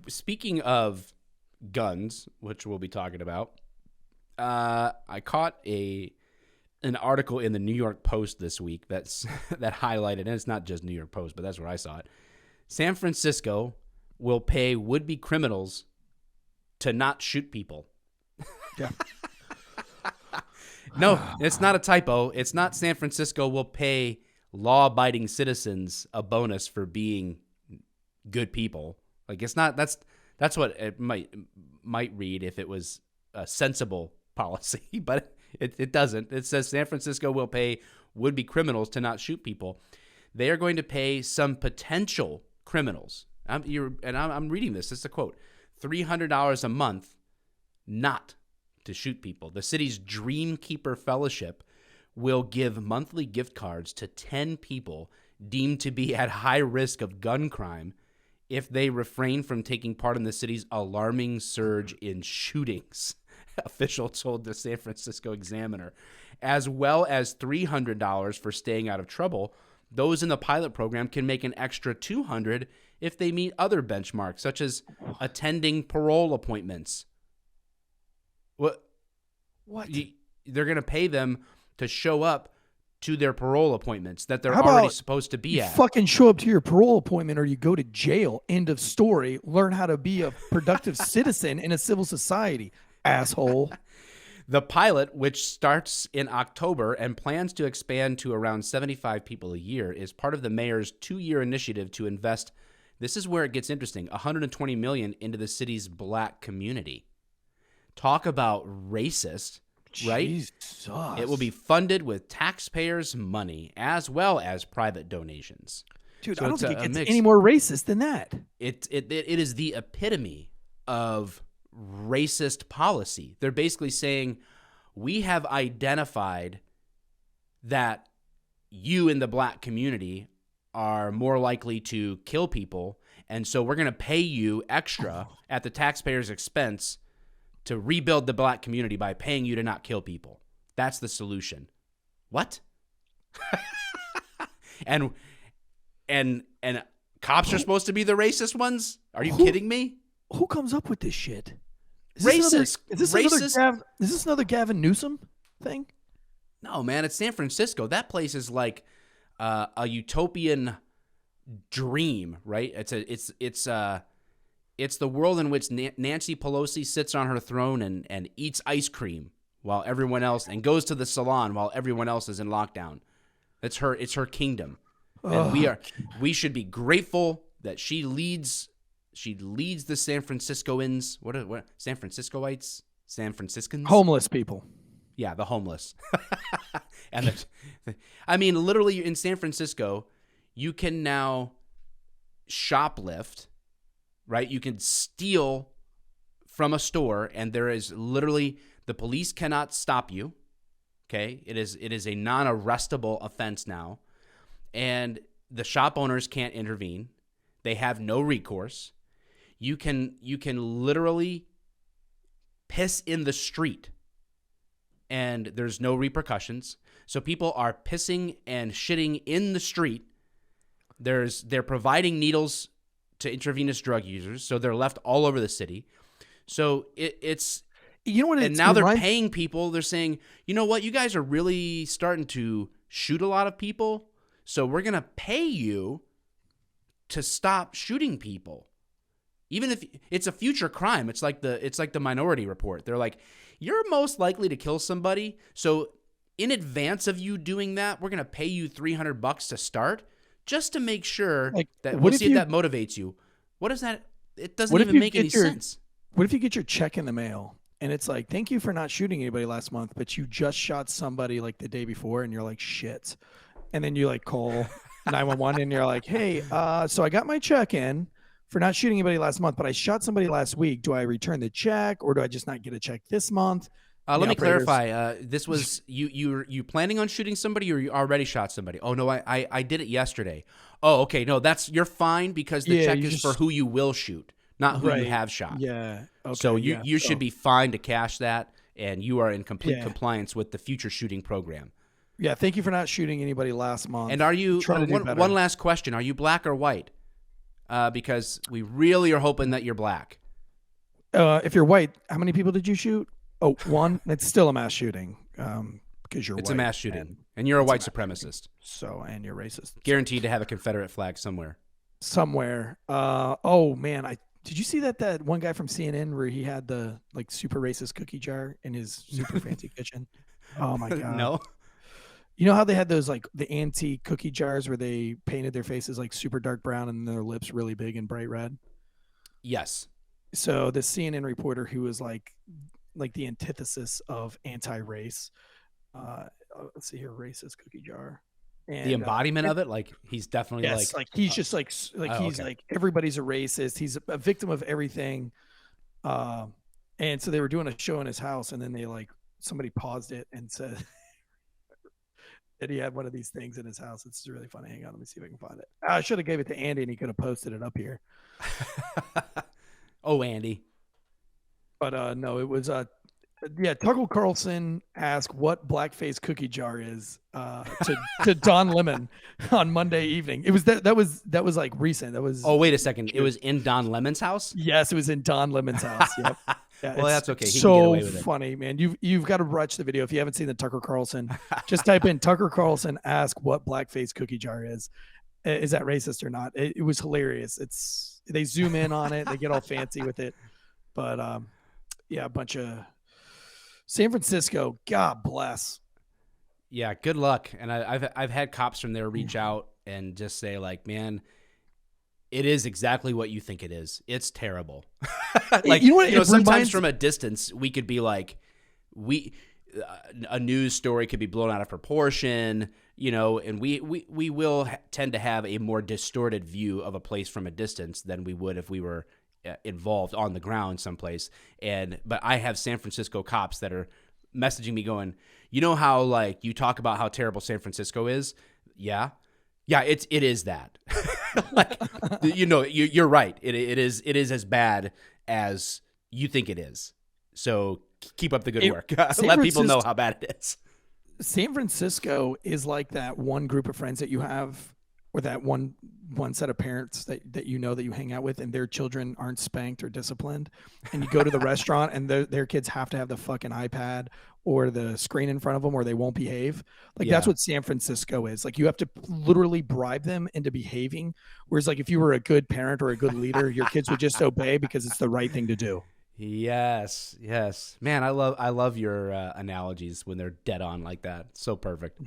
Speaking of guns, which we'll be talking about, I caught an article in the New York Post this week that highlighted, and it's not just New York Post, but that's where I saw it. San Francisco will pay would-be criminals to not shoot people. Yeah. No, it's not a typo. It's not San Francisco will pay law-abiding citizens a bonus for being good people. Like, it's not. That's what it might read if it was a sensible policy, but it doesn't. It says San Francisco will pay would-be criminals to not shoot people. They are going to pay some potential criminals. I'm reading this. It's a quote: $300 a month, not to shoot people. The city's Dreamkeeper Fellowship will give monthly gift cards to 10 people deemed to be at high risk of gun crime if they refrain from taking part in the city's alarming surge in shootings, official told the San Francisco Examiner, as well as $300 for staying out of trouble. Those in the pilot program can make an extra $200 if they meet other benchmarks, such as attending parole appointments. What? They're going to pay them to show up to their parole appointments that they're already supposed to be at. You fucking show up to your parole appointment or you go to jail. End of story. Learn how to be a productive citizen in a civil society, asshole. The pilot, which starts in October and plans to expand to around 75 people a year, is part of the mayor's 2-year initiative to invest, this is where it gets interesting, $120 million into the city's black community. Talk about racist, right? Jesus. It will be funded with taxpayers' money as well as private donations. Dude, So I don't it's think a it gets mix. any more racist than that. It is the epitome of racist policy. They're basically saying, we have identified that you in the black community are more likely to kill people, and so we're going to pay you extra at the taxpayer's expense to rebuild the black community by paying you to not kill people. That's the solution. What? and cops are supposed to be the racist ones? Are you kidding me? Who comes up with this shit? Racist. Is this another Gavin Newsom thing? No, man, it's San Francisco. That place is like a utopian dream, right? It's the world in which Nancy Pelosi sits on her throne and eats ice cream while everyone else, and goes to the salon while everyone else is in lockdown. It's her kingdom. And we should be grateful that she leads the San Franciscoans. What San Franciscoites? San Franciscans? Homeless people. Yeah, the homeless. And I mean, literally in San Francisco, you can now shoplift, right? You can steal from a store, and there is literally, the police cannot stop you. Okay? It is a non-arrestable offense now. And the shop owners can't intervene. They have no recourse. You can literally piss in the street and there's no repercussions. So people are pissing and shitting in the street. They're providing needles to intravenous drug users, so they're left all over the city. So it's you know what? And now they're paying people. They're saying, you know what, you guys are really starting to shoot a lot of people, so we're gonna pay you to stop shooting people. Even if it's a future crime, it's like the Minority Report. They're like, you're most likely to kill somebody, so in advance of you doing that, we're gonna pay you $300 to start, just to make sure that we'll see if that motivates you. What is that? It doesn't even make any sense. What if you get your check in the mail and it's like, thank you for not shooting anybody last month, but you just shot somebody like the day before, and you're like, shit. And then you like call 911 and you're like, hey, so I got my check in for not shooting anybody last month, but I shot somebody last week. Do I return the check, or do I just not get a check this month? Let me clarify. This was you planning on shooting somebody, or you already shot somebody? Oh no, I did it yesterday. Oh, okay. No, you're fine, because the check is for who you will shoot, not who you have shot. Yeah. Okay, so you should be fine to cash that, and you are in complete compliance with the future shooting program. Yeah. Thank you for not shooting anybody last month. And are you? One last question: are you black or white? because we really are hoping that you're black. If you're white, how many people did you shoot? Oh, one. It's still a mass shooting because you're white. It's a mass shooting, and you're a white supremacist. So, and you're racist. Guaranteed to have a Confederate flag somewhere. Somewhere. Oh man, did you see that one guy from CNN where he had the like super racist cookie jar in his super fancy kitchen? Oh my god. No. You know how they had those like the antique cookie jars where they painted their faces like super dark brown and their lips really big and bright red? Yes. So the CNN reporter who was like the antithesis of anti-race. Let's see here, racist cookie jar. And, the embodiment of it, like he's definitely like he's just like he's okay. like everybody's a racist. He's a victim of everything. And so they were doing a show in his house, and then somebody paused it and said that he had one of these things in his house. It's really funny. Hang on, let me see if I can find it. I should have gave it to Andy, and he could have posted it up here. Oh, Andy. But no, it was Tucker Carlson asked what blackface cookie jar is to Don Lemon on Monday evening. It was that was like recent. That was. Oh, wait a second. It was in Don Lemon's house? Yes, it was in Don Lemon's house. Yep. Yeah, well, that's okay. He so can get away with it. Funny, man. You've got to watch the video if you haven't seen the Tucker Carlson. Just type in Tucker Carlson ask what blackface cookie jar is. Is that racist or not? It was hilarious. They zoom in on it. They get all fancy with it. But yeah, a bunch of San Francisco. God bless. Yeah, good luck. And I've had cops from there reach out and just say like, man, it is exactly what you think it is. It's terrible. Like, sometimes from a distance, we could be like, a news story could be blown out of proportion, and we will tend to have a more distorted view of a place from a distance than we would if we were involved on the ground someplace. But I have San Francisco cops that are messaging me going, how like you talk about how terrible San Francisco is? Yeah, it is that. Like, you're right. It is as bad as you think it is. So keep up the good work. Let people know how bad it is. San Francisco is like that one group of friends that you have, or that one set of parents that that you hang out with, and their children aren't spanked or disciplined, and you go to the restaurant and their kids have to have the fucking iPad or the screen in front of them or they won't behave. Like, that's what San Francisco is. Like, you have to literally bribe them into behaving. Whereas like if you were a good parent or a good leader, your kids would just obey because it's the right thing to do. Yes. Man, I love your analogies when they're dead on like that. So perfect.